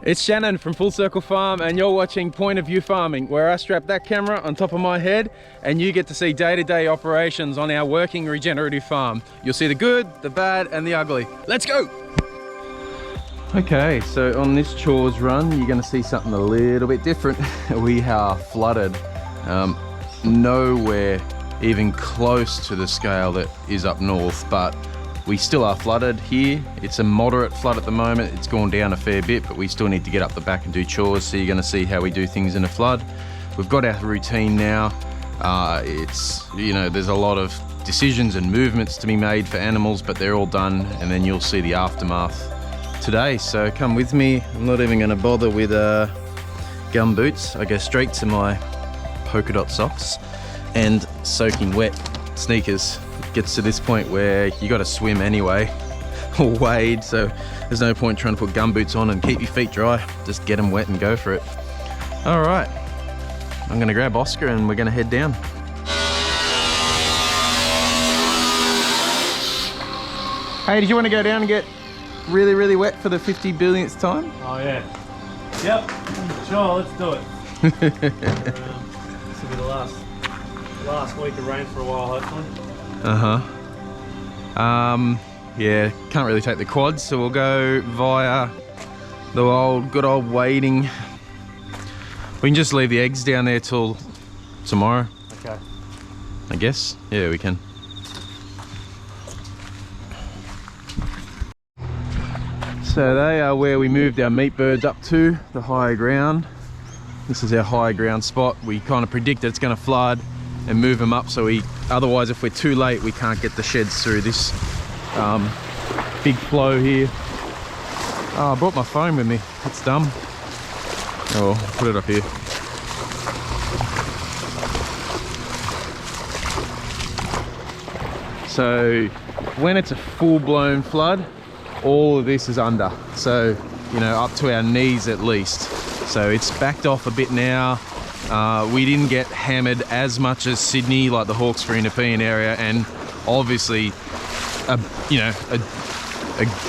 It's Shannon from Full Circle Farm and you're watching Point of View Farming, where I strap that camera on top of my head and you get to see day-to-day operations on our working regenerative farm. You'll see the good, the bad and the ugly. Let's go! Okay, so on this chores run, you're gonna see something a little bit different. We are flooded. Nowhere even close to the scale that is up north, but we still are flooded here. It's a moderate flood at the moment. It's gone down a fair bit, but we still need to get up the back and do chores. So you're gonna see how we do things in a flood. We've got our routine now. There's a lot of decisions and movements to be made for animals, but they're all done, and then you'll see the aftermath today. So come with me. I'm not even gonna bother with gum boots. I go straight to my polka dot socks and soaking wet sneakers. Gets to this point where you got to swim anyway or wade, so there's no point trying to put gum boots on and keep your feet dry. Just get them wet and go for it. All right, I'm gonna grab Oscar and we're gonna head down. Hey, did you want to go down and get really, really wet for the 50 billionth time? Oh yeah. Yep. Sure. Let's do it. This will be the last week of rain for a while, hopefully. Yeah, can't really take the quads, so we'll go via the good old wading. We can just leave the eggs down there till tomorrow. Okay. I guess. Yeah, we can. So they are where we moved our meat birds up to, the higher ground. This is our high ground spot. We kind of predict it's going to flood and move them up, so otherwise if we're too late we can't get the sheds through this big flow here. Oh, I brought my phone with me, it's dumb. Oh, I'll put it up here. So when it's a full-blown flood, all of this is under, so up to our knees at least. So it's backed off a bit now. We didn't get hammered as much as Sydney, like the Hawkesbury and Nepean area, and obviously a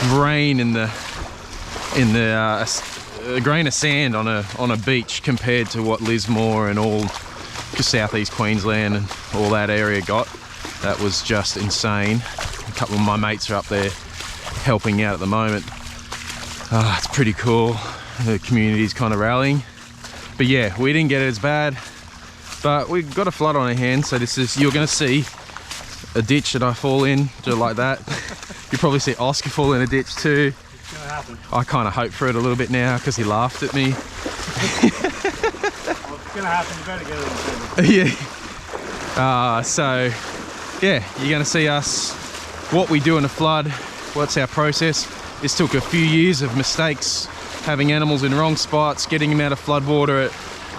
grain a grain of sand on a beach compared to what Lismore and all southeast Queensland and all that area got. That was just insane. A couple of my mates are up there helping out at the moment. It's pretty cool. The community's kind of rallying. But yeah, we didn't get it as bad, but we've got a flood on our hands. So you're gonna see a ditch that I fall in, just like that. You probably see Oscar fall in a ditch too. It's gonna happen. I kind of hope for it a little bit now because he laughed at me. Well, it's gonna happen, you better get it in. Yeah. So yeah, you're gonna see us, what we do in a flood, what's our process. This took a few years of mistakes, having animals in wrong spots, getting them out of floodwater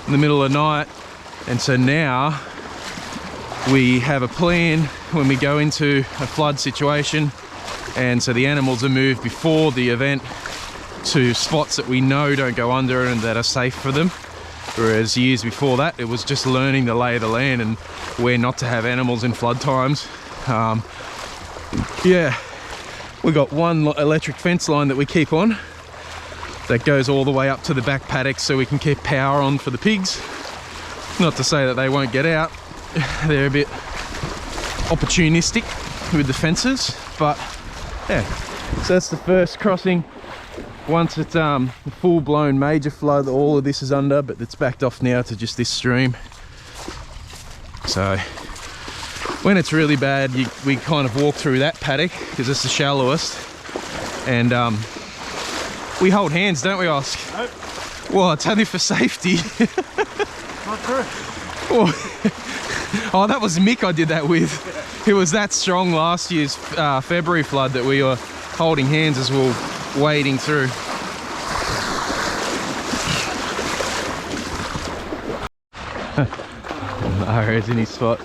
in the middle of the night. And so now we have a plan when we go into a flood situation. And so the animals are moved before the event to spots that we know don't go under and that are safe for them. Whereas years before that, it was just learning the lay of the land and where not to have animals in flood times. Yeah, we got one electric fence line that we keep on that goes all the way up to the back paddock so we can keep power on for the pigs. Not to say that they won't get out. They're a bit opportunistic with the fences, but yeah. So that's the first crossing. Once it's a full-blown major flood, all of this is under, but it's backed off now to just this stream. So when it's really bad, we kind of walk through that paddock because it's the shallowest, and we hold hands, don't we, Oscar? Nope. Well, it's only for safety. Not true. Oh, that was Mick I did that with. It was that strong last year's February flood that we were holding hands as we were wading through. There's in his spot.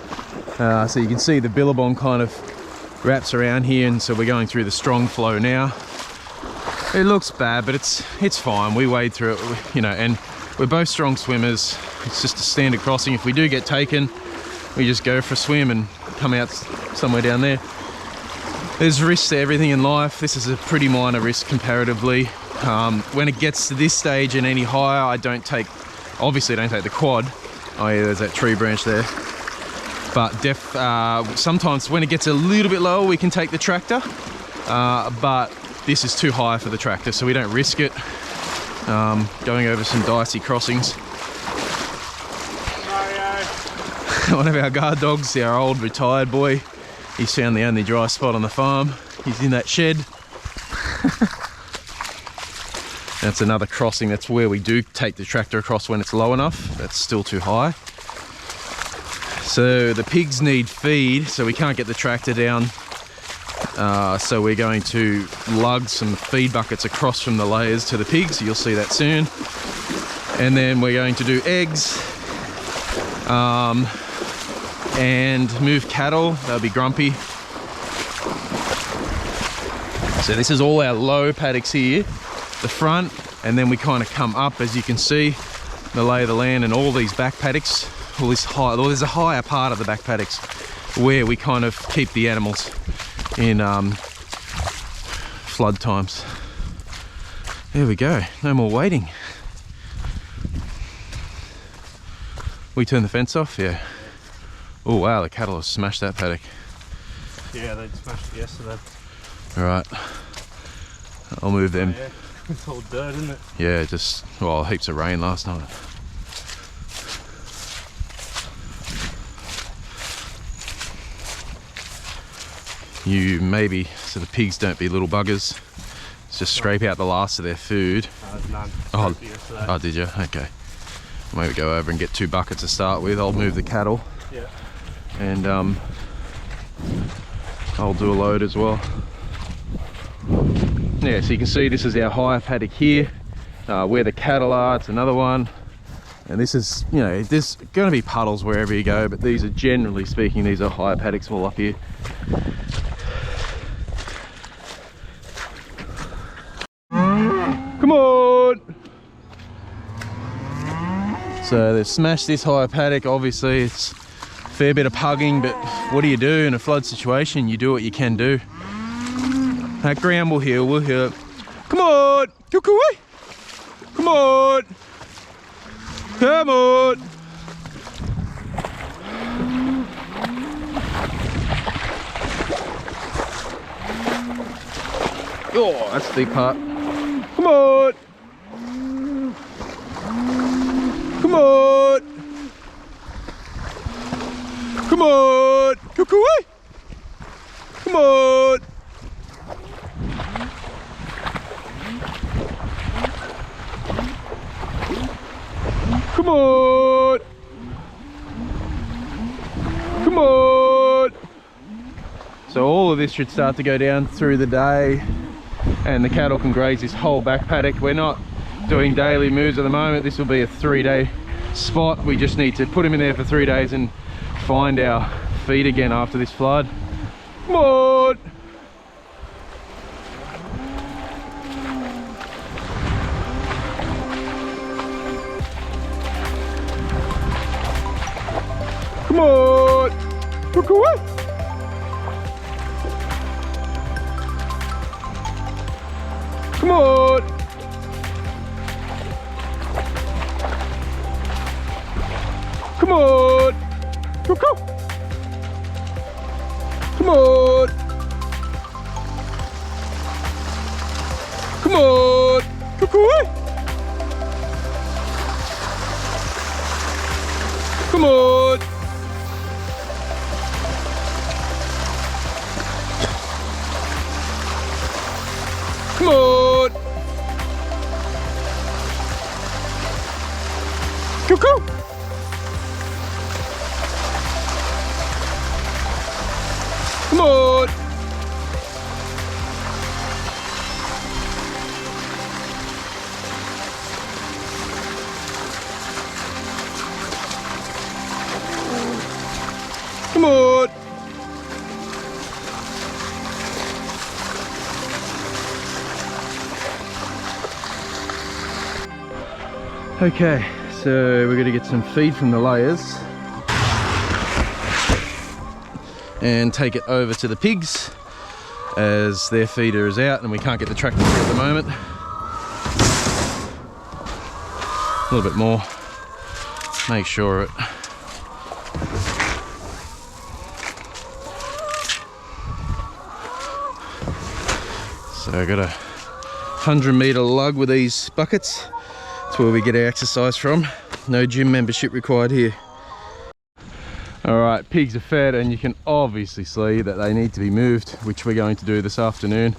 So you can see the Billabong kind of wraps around here, and so we're going through the strong flow now. It looks bad, but it's fine. We wade through it, and we're both strong swimmers. It's just a standard crossing. If we do get taken, we just go for a swim and come out somewhere down there. There's risks to everything in life. This is a pretty minor risk comparatively. When it gets to this stage and any higher, I obviously don't take the quad. Oh yeah, there's that tree branch there. But sometimes when it gets a little bit lower, we can take the tractor. But this is too high for the tractor, so we don't risk it. Going over some dicey crossings. One of our guard dogs, our old retired boy, he's found the only dry spot on the farm. He's in that shed. That's another crossing. That's where we do take the tractor across when it's low enough. That's still too high. So the pigs need feed, so we can't get the tractor down. So we're going to lug some feed buckets across from the layers to the pigs. You'll see that soon. And then we're going to do eggs and move cattle. They'll be grumpy. So this is all our low paddocks here, the front, and then we kind of come up, as you can see, the lay of the land and all these back paddocks. All this high, well, there's a higher part of the back paddocks where we kind of keep the animals in flood times. There we go, no more waiting. We turn the fence off, yeah. Oh wow, the cattle have smashed that paddock. Yeah, they smashed it yesterday. All right, I'll move them. Oh, yeah. It's all dirt, isn't it? Yeah, just, well, heaps of rain last night. So the pigs don't be little buggers. Just scrape out the last of their food. None. Oh, did you? Okay. I'll maybe go over and get 2 buckets to start with. I'll move the cattle. Yeah. And I'll do a load as well. Yeah, so you can see this is our higher paddock here, where the cattle are. It's another one. And this is, you know, there's going to be puddles wherever you go, but these are, generally speaking, these are higher paddocks all up here. Come on! So they've smashed this higher paddock. Obviously it's a fair bit of pugging, but what do you do in a flood situation? You do what you can do. That ground will heal, we'll heal it. Come on! Kukui! Come on! Come on! Oh, that's the deep part. Come on! Come on! Come on! Kukui! Come on! Come on! Come on! So all of this should start to go down through the day, and the cattle can graze this whole back paddock. We're not doing daily moves at the moment. This will be a 3-day spot. We just need to put them in there for 3 days and find our feed again after this flood. Come on! Come on! Kukui! Come on! Come on! Cuckoo! Come on! Come on! Kukui! Come on! Come on! Cuckoo! Come on! Come on! Okay, so we're going to get some feed from the layers and take it over to the pigs as their feeder is out and we can't get the tractor through at the moment. a little bit more. Make sure it so I got a 100-meter lug with these buckets. That's where we get our exercise from. No gym membership required here. All right, pigs are fed, and you can obviously see that they need to be moved, which we're going to do this afternoon.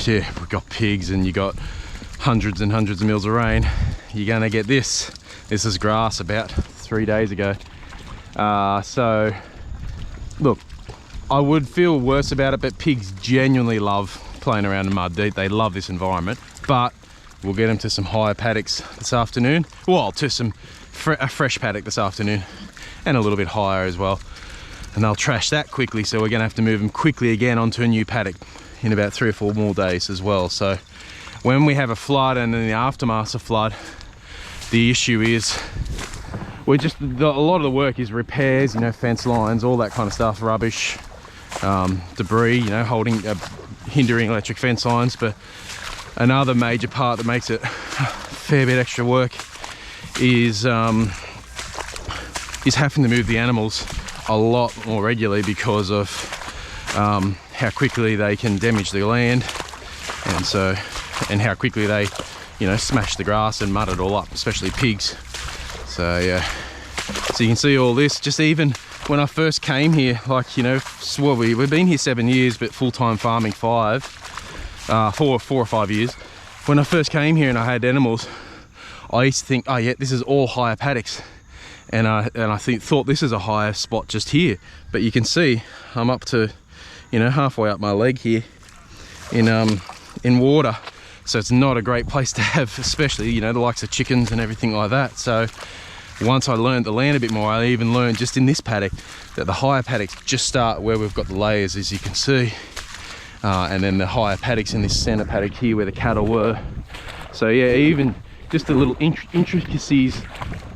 Yeah, we've got pigs and you got hundreds and hundreds of mils of rain. You're gonna get this. This is grass about 3 days ago. So look, I would feel worse about it, but pigs genuinely love playing around in mud. They love this environment, but we'll get them to some higher paddocks this afternoon. Well, to some a fresh paddock this afternoon, and a little bit higher as well. And they'll trash that quickly, so we're gonna have to move them quickly again onto a new paddock in about 3 or 4 more days as well. So when we have a flood and in the aftermath of flood, the issue is a lot of the work is repairs, you know, fence lines, all that kind of stuff, rubbish, debris, you know, hindering electric fence lines. But another major part that makes it a fair bit extra work is having to move the animals a lot more regularly because of how quickly they can damage the land, and how quickly they, you know, smash the grass and mud it all up, especially pigs. So yeah, so you can see all this. Just even when I first came here, like, you know, we've been here 7 years, but full-time farming 4 or 5 years. When I first came here and I had animals, I used to think, oh yeah, this is all higher paddocks, and I thought this is a higher spot just here. But you can see I'm up to, you know, halfway up my leg here in water, so it's not a great place to have, especially, you know, the likes of chickens and everything like that. So once I learned the land a bit more, I even learned just in this paddock that the higher paddocks just start where we've got the layers, as you can see, and then the higher paddocks in this center paddock here where the cattle were. So yeah, even just the little intricacies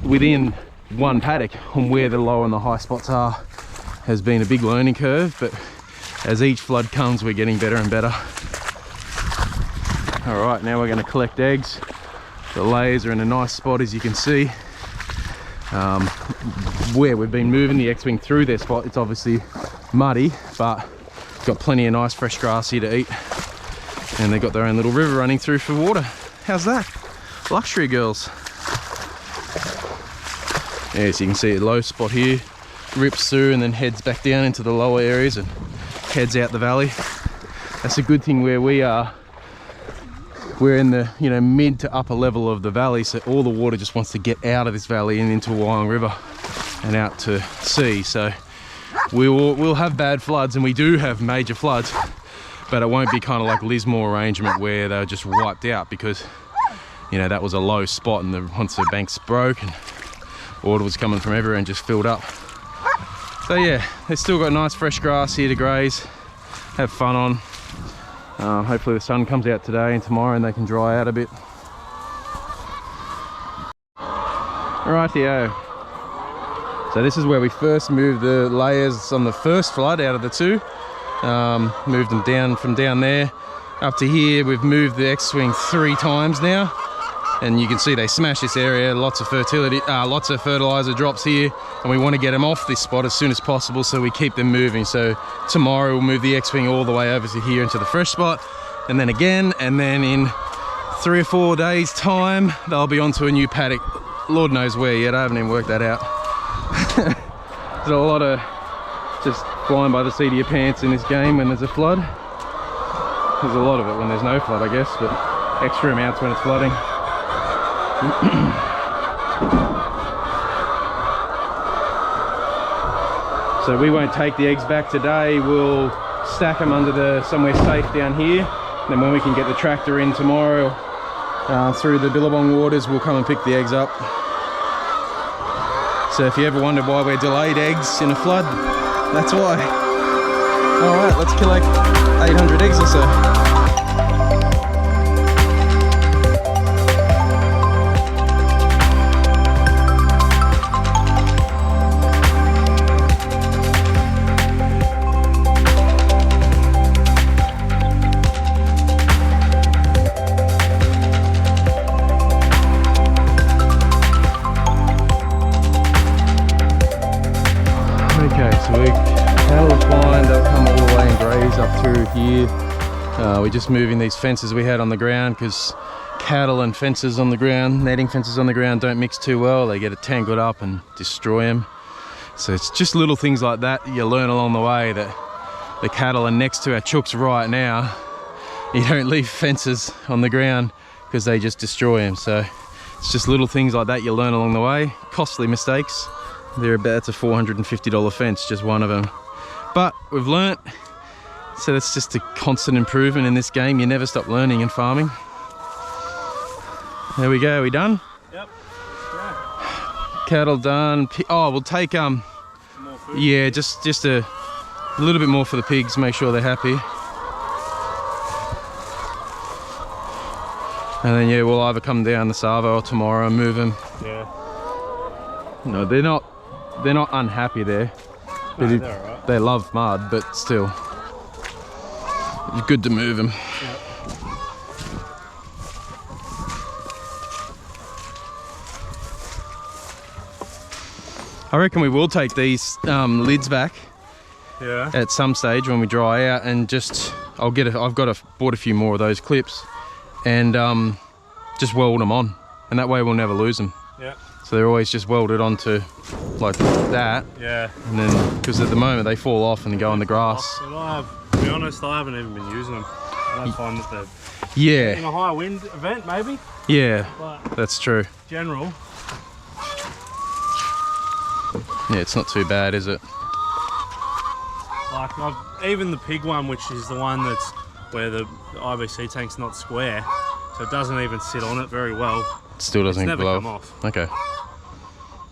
within one paddock on where the low and the high spots are has been a big learning curve, but as each flood comes, we're getting better and better. All right, now we're going to collect eggs. The layers are in a nice spot, as you can see. Where we've been moving the X-Wing through their spot, it's obviously muddy, but got plenty of nice fresh grass here to eat. And they've got their own little river running through for water. How's that? Luxury girls. Yeah, so you can see a low spot here, rips through and then heads back down into the lower areas and heads out the valley. That's a good thing where we are. We're in the, you know, mid to upper level of the valley, so all the water just wants to get out of this valley and into Wyong River and out to sea. So we'll have bad floods, and we do have major floods, but it won't be kind of like Lismore arrangement where they're just wiped out, because, you know, that was a low spot, and once the banks broke and water was coming from everywhere and just filled up. So yeah, they've still got nice fresh grass here to graze, have fun on. Hopefully the sun comes out today and tomorrow and they can dry out a bit. Rightio. So this is where we first moved the layers on the first flood out of the 2. Moved them down from down there up to here. We've moved the X-Wing 3 times now, and you can see they smash this area. Lots of fertilizer drops here, and we want to get them off this spot as soon as possible, so we keep them moving. So tomorrow we'll move the X-Wing all the way over to here into the fresh spot, and then again, and then in 3 or 4 days time they'll be onto a new paddock. Lord knows where yet, I haven't even worked that out. There's a lot of just flying by the seat of your pants in this game when there's a flood. There's a lot of it when there's no flood, I guess, but extra amounts when it's flooding. So we won't take the eggs back today. We'll stack them under somewhere safe down here. Then when we can get the tractor in tomorrow through the Billabong waters, we'll come and pick the eggs up. So if you ever wondered why we're delayed eggs in a flood, that's why. All right, let's collect 800 eggs or so. here. We're just moving these fences we had on the ground because cattle and fences on the ground, netting fences on the ground don't mix too well. They get it tangled up and destroy them. So it's just little things like that you learn along the way, that the cattle are next to our chooks right now. You don't leave fences on the ground because they just destroy them. So it's just little things like that you learn along the way. Costly mistakes. It's a $450 fence, just one of them. But we've learnt, so that's just a constant improvement in this game. You never stop learning in farming. There we go, we done? Yep. Cattle done. Oh, we'll take More food. yeah, just a little bit more for the pigs, make sure they're happy. And then yeah, we'll either come down the Savo or tomorrow and move them. Yeah. No, they're not unhappy there. No, they're alright. They love mud, but still, it's good to move them. Yep. I reckon we will take these lids back Yeah. at some stage when we dry out, and just I've bought a few more of those clips, and just weld them on, and that way we'll never lose them. Yeah. So they're always just welded onto like that, Yeah. and then because at the moment they fall off and go in the grass. But to be honest, I haven't even been using them. I don't find that they're in Yeah, a high wind event maybe, yeah, but that's true. general. Yeah, it's not too bad, is it? Like even the pig one, which is the one that's where the IBC tank's not square, so it doesn't even sit on it very well. It still doesn't It's never glow come off. Okay,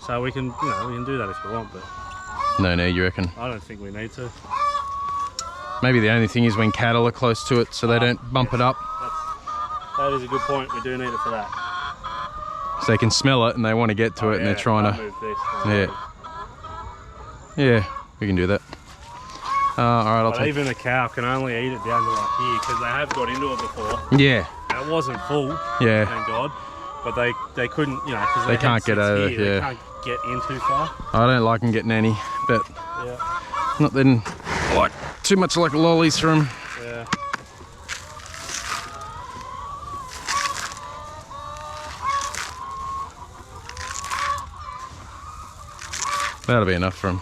So we can, we can do that if you want, but no need, you reckon? I don't think we need to. Maybe the only thing is when cattle are close to it, so they don't bump it up. That is a good point. We do need it for that. So they can smell it and they want to get to it, and they're trying I'll to. move this. Yeah, we can do that. All right, I'll But take. even a cow can only eat it down to like here because they have got into it before. Yeah, And it wasn't full, yeah. thank God. But they couldn't, because They can't get over, here, yeah. They can't get in too far. I don't like them getting any, but Yeah, not then like too much like lollies from. yeah. That'll be enough from.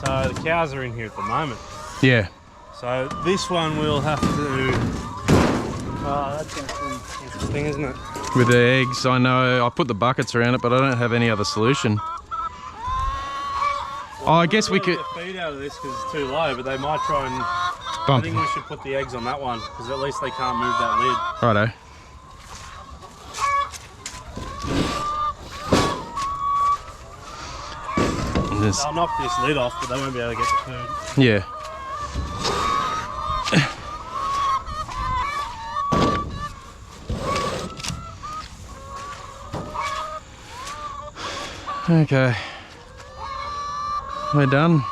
So the cows are in here at the moment. Yeah, So this one we'll have to. Oh, that's interesting, isn't it? with the eggs, I know I put the buckets around it, but I don't have any other solution. Oh, I guess we could Get feed out of this because it's too low, but they might try and. bump. I think we should put the eggs on that one because at least they can't move that lid. Righto. And this- They'll knock this lid off, but they won't be able to get the food. yeah. Okay. We're done.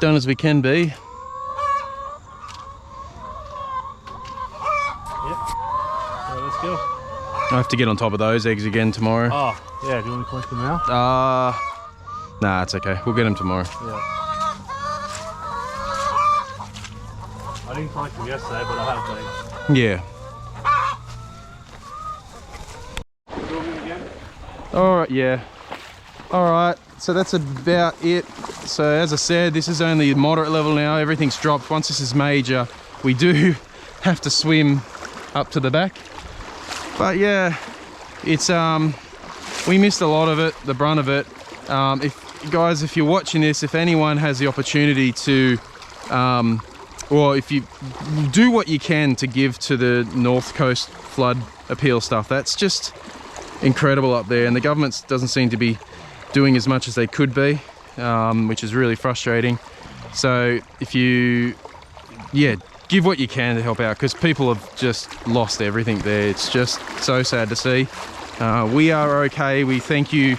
Done as we can be. Yep. So let's go. I have to get on top of those eggs again tomorrow. Oh, yeah. Do you want to collect them now? Nah, it's okay. We'll get them tomorrow. Yeah. I didn't collect them yesterday, but I have been. Yeah. Do them again? All right, yeah. All right, so that's about it. So as I said, this is only moderate level now. Everything's dropped. Once this is major, we do have to swim up to the back. But yeah, it's we missed a lot of it, the brunt of it. If you're watching this, if anyone has the opportunity to, or if you do what you can to give to the North Coast flood appeal stuff, that's just incredible up there, and the government doesn't seem to be doing as much as they could be, which is really frustrating. So if you, give what you can to help out, because people have just lost everything there. It's just so sad to see. We are okay. We thank you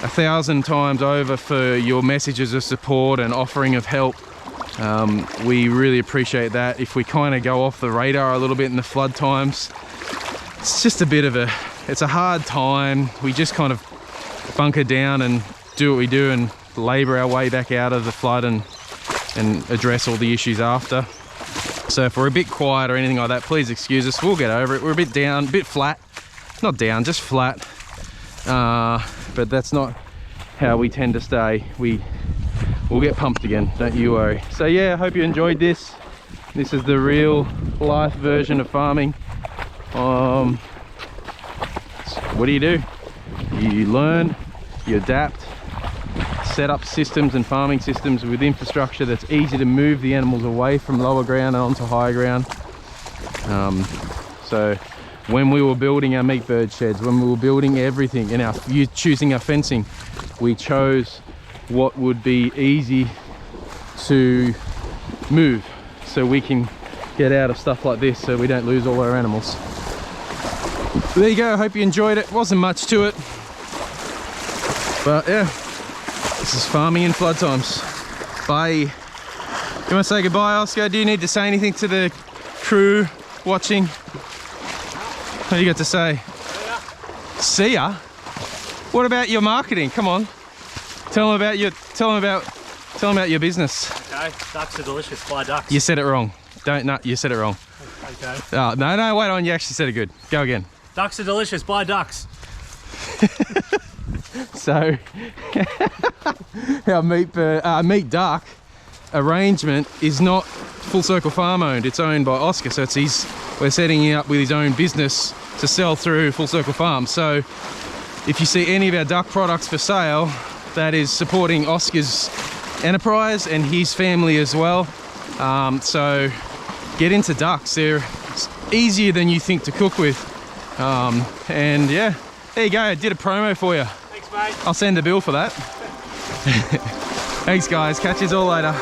1,000 times over for your messages of support and offering of help. We really appreciate that. If we kind of go off the radar a little bit in the flood times, it's just a bit of it's a hard time. We just kind of bunker down and do what we do and labour our way back out of the flood and address all the issues after. So if we're a bit quiet or anything like that, please excuse us. We'll get over it. We're a bit down, a bit flat. Not down, just flat. But that's not how we tend to stay. We'll get pumped again, don't you worry. So yeah, I hope you enjoyed this. This is the real life version of farming. What do? You learn, you adapt, set up systems and farming systems with infrastructure that's easy to move the animals away from lower ground and onto higher ground. So when we were building our meat bird sheds, when we were building everything and choosing our fencing, we chose what would be easy to move so we can get out of stuff like this so we don't lose all our animals. But there you go, I hope you enjoyed it. Wasn't much to it, but yeah, this is farming in flood times. Bye. You want to say goodbye, Oscar? Do you need to say anything to the crew watching? What do you got to say? See ya. What about your marketing? Come on. Tell them about your business. Okay, ducks are delicious. Buy ducks. You said it wrong. You said it wrong. Okay. Oh, no, wait on. You actually said it good. Go again. Ducks are delicious. Buy ducks. So, our meat duck arrangement is not Full Circle Farm owned. It's owned by Oscar. So we're setting him up with his own business to sell through Full Circle Farm. So, if you see any of our duck products for sale, that is supporting Oscar's enterprise and his family as well. So get into ducks. They're easier than you think to cook with. And yeah, there you go. I did a promo for you. Thanks, mate. I'll send a bill for that. Thanks guys, catch you all later.